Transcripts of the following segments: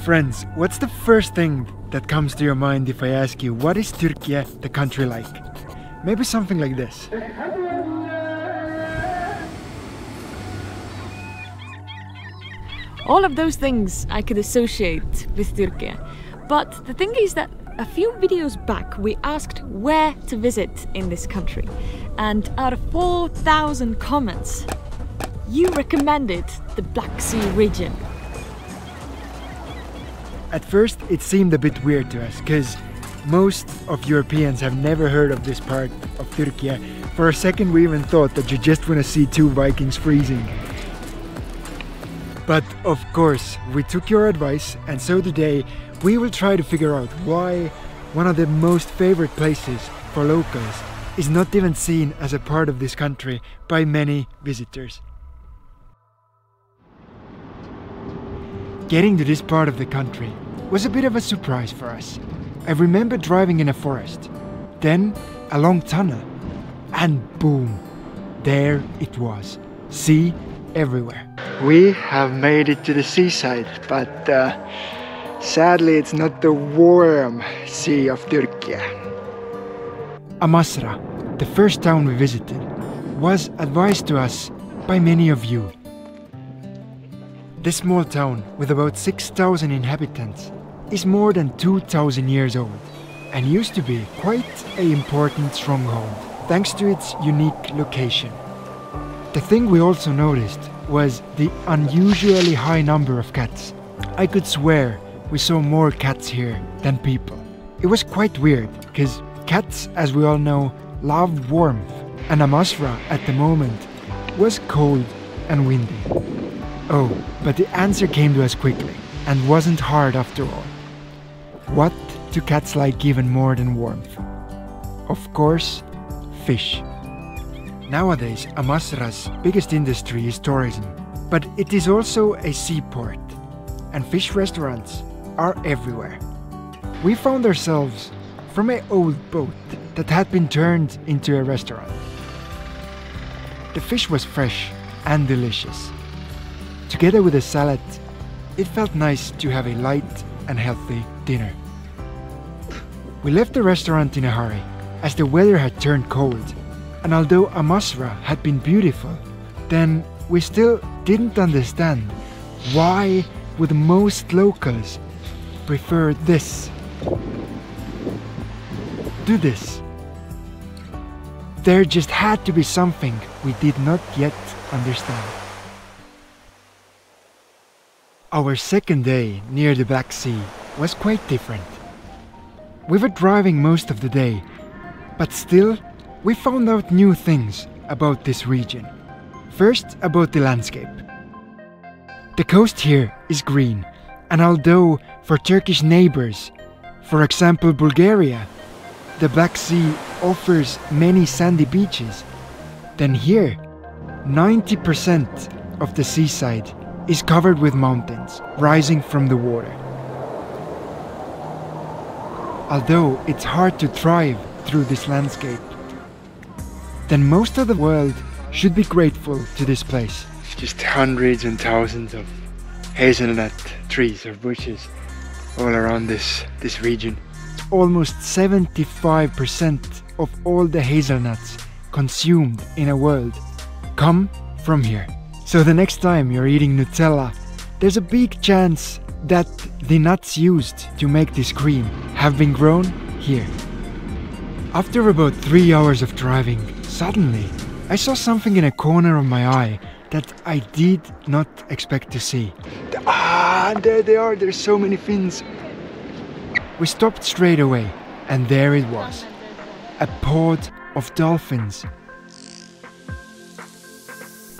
Friends, what's the first thing that comes to your mind if I ask you, what is Turkey, the country, like? Maybe something like this. All of those things I could associate with Turkey. But the thing is that a few videos back we asked where to visit in this country. And out of 4,000 comments, you recommended the Black Sea region. At first it seemed a bit weird to us, because most of Europeans have never heard of this part of Turkey. For a second we even thought that you just want to see two Vikings freezing. But of course, we took your advice, and so today we will try to figure out why one of the most favorite places for locals is not even seen as a part of this country by many visitors. Getting to this part of the country was a bit of a surprise for us. I remember driving in a forest, then a long tunnel, and boom, there it was, sea everywhere. We have made it to the seaside, but sadly it's not the warm sea of Turkey. Amasra, the first town we visited, was advised to us by many of you. This small town, with about 6,000 inhabitants, is more than 2,000 years old and used to be quite an important stronghold, thanks to its unique location. The thing we also noticed was the unusually high number of cats. I could swear we saw more cats here than people. It was quite weird, because cats, as we all know, love warmth, and Amasra at the moment was cold and windy. Oh, but the answer came to us quickly, and wasn't hard after all. What do cats like even more than warmth? Of course, fish. Nowadays, Amasra's biggest industry is tourism, but it is also a seaport, and fish restaurants are everywhere. We found ourselves from an old boat that had been turned into a restaurant. The fish was fresh and delicious. Together with a salad, it felt nice to have a light and healthy dinner. We left the restaurant in a hurry, as the weather had turned cold, and although Amasra had been beautiful, then we still didn't understand why would most locals prefer this. Do this. There just had to be something we did not yet understand. Our second day near the Black Sea was quite different. We were driving most of the day, but still we found out new things about this region. First, about the landscape. The coast here is green, and although for Turkish neighbors, for example Bulgaria, the Black Sea offers many sandy beaches, then here 90% of the seaside is covered with mountains rising from the water. Although it's hard to thrive through this landscape, then most of the world should be grateful to this place. Just hundreds and thousands of hazelnut trees or bushes all around this region. Almost 75% of all the hazelnuts consumed in a world come from here. So the next time you're eating Nutella, there's a big chance that the nuts used to make this cream have been grown here. After about 3 hours of driving, suddenly I saw something in a corner of my eye that I did not expect to see. There they are, there's so many fins. We stopped straight away, and there it was. A pod of dolphins.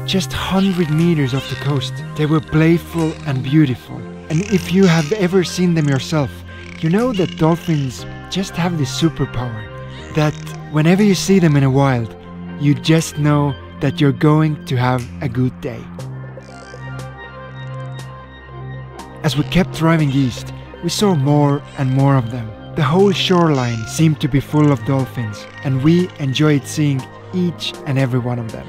Just 100 meters off the coast, they were playful and beautiful. And if you have ever seen them yourself, you know that dolphins just have this superpower, that whenever you see them in the wild, you just know that you're going to have a good day. As we kept driving east, we saw more and more of them. The whole shoreline seemed to be full of dolphins, and we enjoyed seeing each and every one of them.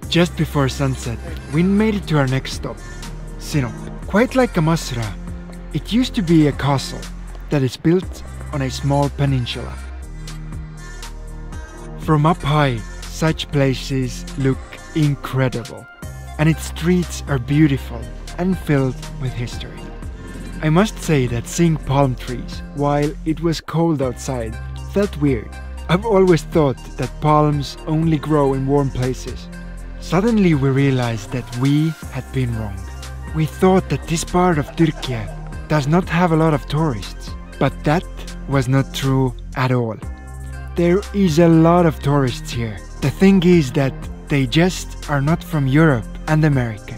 Just before sunset, we made it to our next stop, Sinop. Quite like Amasra, it used to be a castle that is built on a small peninsula. From up high, such places look incredible, and its streets are beautiful and filled with history. I must say that seeing palm trees while it was cold outside felt weird. I've always thought that palms only grow in warm places. Suddenly we realized that we had been wrong. We thought that this part of Turkey does not have a lot of tourists, but that was not true at all. There is a lot of tourists here. The thing is that they just are not from Europe and America.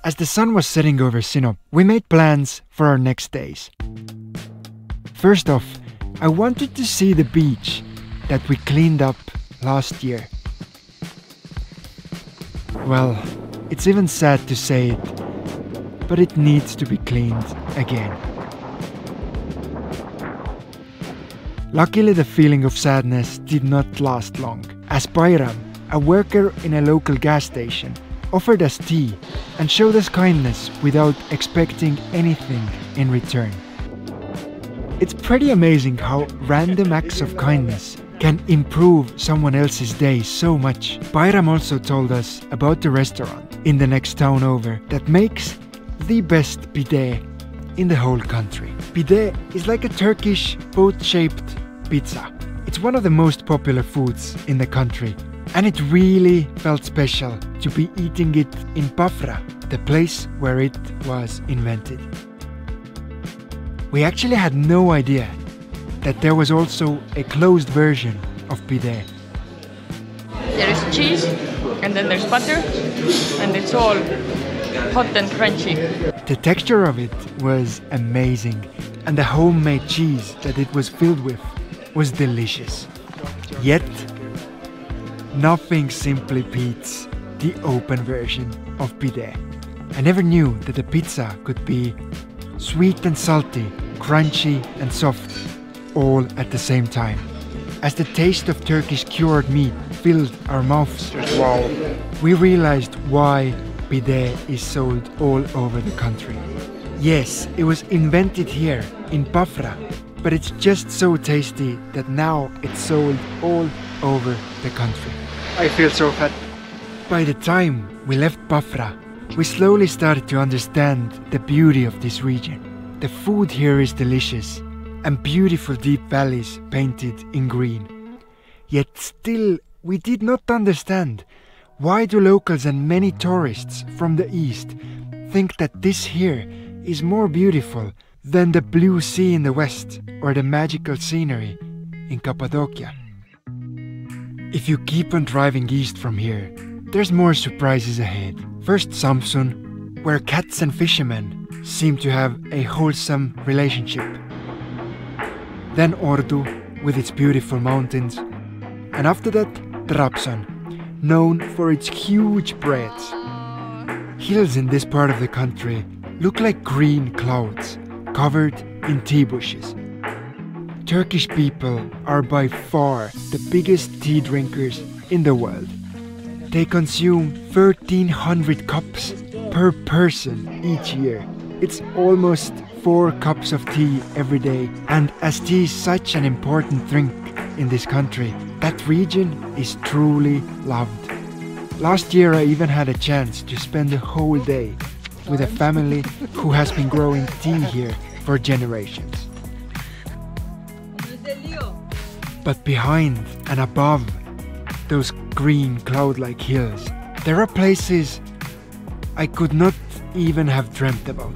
As the sun was setting over Sinop, we made plans for our next days. First off, I wanted to see the beach that we cleaned up last year. Well, it's even sad to say it, but it needs to be cleaned again. Luckily, the feeling of sadness did not last long, as Bayram, a worker in a local gas station, offered us tea and showed us kindness without expecting anything in return. It's pretty amazing how random acts of kindness can improve someone else's day so much. Bayram also told us about the restaurant in the next town over that makes the best bidet in the whole country. Bidet is like a Turkish boat-shaped pizza. It's one of the most popular foods in the country, and it really felt special to be eating it in Bafra, the place where it was invented. We actually had no idea that there was also a closed version of bidet. There is cheese, and then there's butter, and it's all hot and crunchy. The texture of it was amazing, and the homemade cheese that it was filled with was delicious. Yet, nothing simply beats the open version of bidet. I never knew that a pizza could be sweet and salty, crunchy and soft, all at the same time. As the taste of Turkish cured meat filled our mouths, wow, we realized why bidet is sold all over the country. Yes, it was invented here in Bafra, but it's just so tasty that now it's sold all over the country. I feel so fat. By the time we left Bafra, we slowly started to understand the beauty of this region. The food here is delicious, and beautiful deep valleys painted in green. Yet still, we did not understand why do locals and many tourists from the east think that this here is more beautiful than the blue sea in the west or the magical scenery in Cappadocia. If you keep on driving east from here, there's more surprises ahead. First Samsun, where cats and fishermen seem to have a wholesome relationship. Then Ordu, with its beautiful mountains. And after that, Trabzon, known for its huge breads. Hills in this part of the country look like green clouds, covered in tea bushes. Turkish people are by far the biggest tea drinkers in the world. They consume 1,300 cups per person each year. It's almost 4 cups of tea every day, and as tea is such an important drink in this country, that region is truly loved. Last year I even had a chance to spend a whole day with a family who has been growing tea here for generations. But behind and above those green cloud-like hills, there are places I could not even have dreamt about.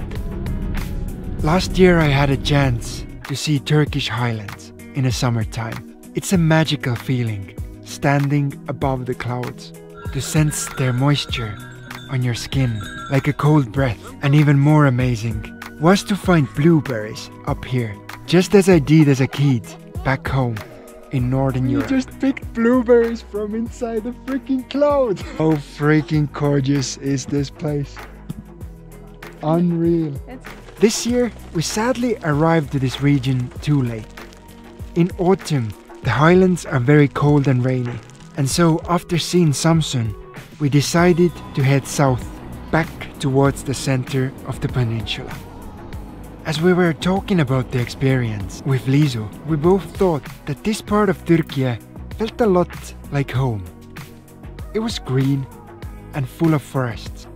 Last year I had a chance to see Turkish highlands in the summertime. It's a magical feeling, standing above the clouds, to sense their moisture on your skin like a cold breath. And even more amazing was to find blueberries up here, just as I did as a kid back home in Northern Europe. You just picked blueberries from inside the freaking cloud. How freaking gorgeous is this place? Unreal. This year we sadly arrived to this region too late. In autumn, the highlands are very cold and rainy, and so after seeing Samsun, we decided to head south back towards the center of the peninsula. As we were talking about the experience with Liisu, we both thought that this part of Turkey felt a lot like home. It was green and full of forests.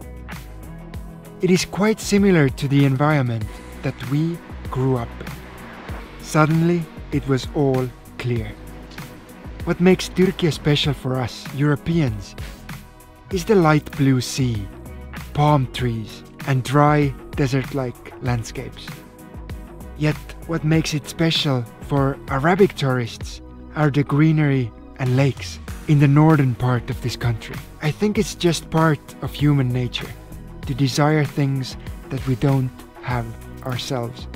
It is quite similar to the environment that we grew up in. Suddenly, it was all clear. What makes Turkey special for us Europeans is the light blue sea, palm trees, and dry desert-like landscapes. Yet what makes it special for Arabic tourists are the greenery and lakes in the northern part of this country. I think it's just part of human nature to desire things that we don't have ourselves.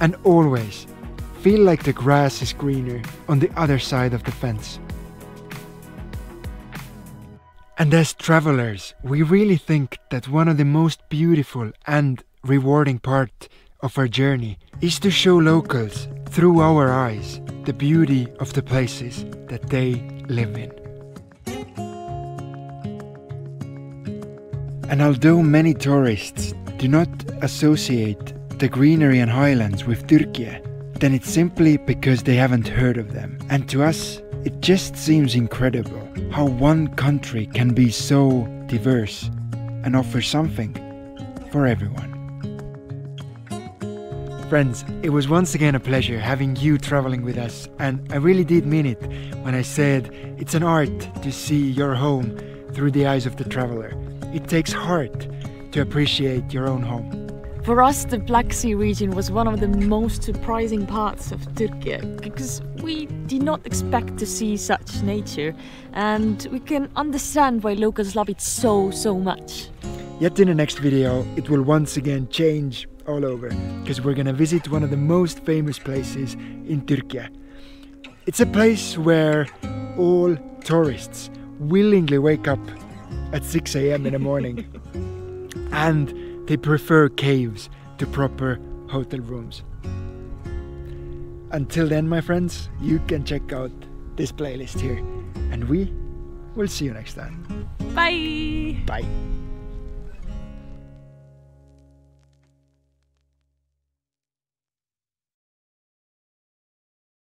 And always feel like the grass is greener on the other side of the fence. And as travelers, we really think that one of the most beautiful and rewarding part of our journey is to show locals through our eyes the beauty of the places that they live in. And although many tourists do not associate the greenery and highlands with Turkey, then it's simply because they haven't heard of them. And to us, it just seems incredible how one country can be so diverse and offer something for everyone. Friends, it was once again a pleasure having you traveling with us, and I really did mean it when I said it's an art to see your home through the eyes of the traveler. It takes heart to appreciate your own home. For us, the Black Sea region was one of the most surprising parts of Turkey, because we did not expect to see such nature, and we can understand why locals love it so much. Yet in the next video, it will once again change all over, because we're gonna visit one of the most famous places in Turkey. It's a place where all tourists willingly wake up at 6 a.m. in the morning and they prefer caves to proper hotel rooms. Until then, my friends, you can check out this playlist here, and we will see you next time. Bye! Bye!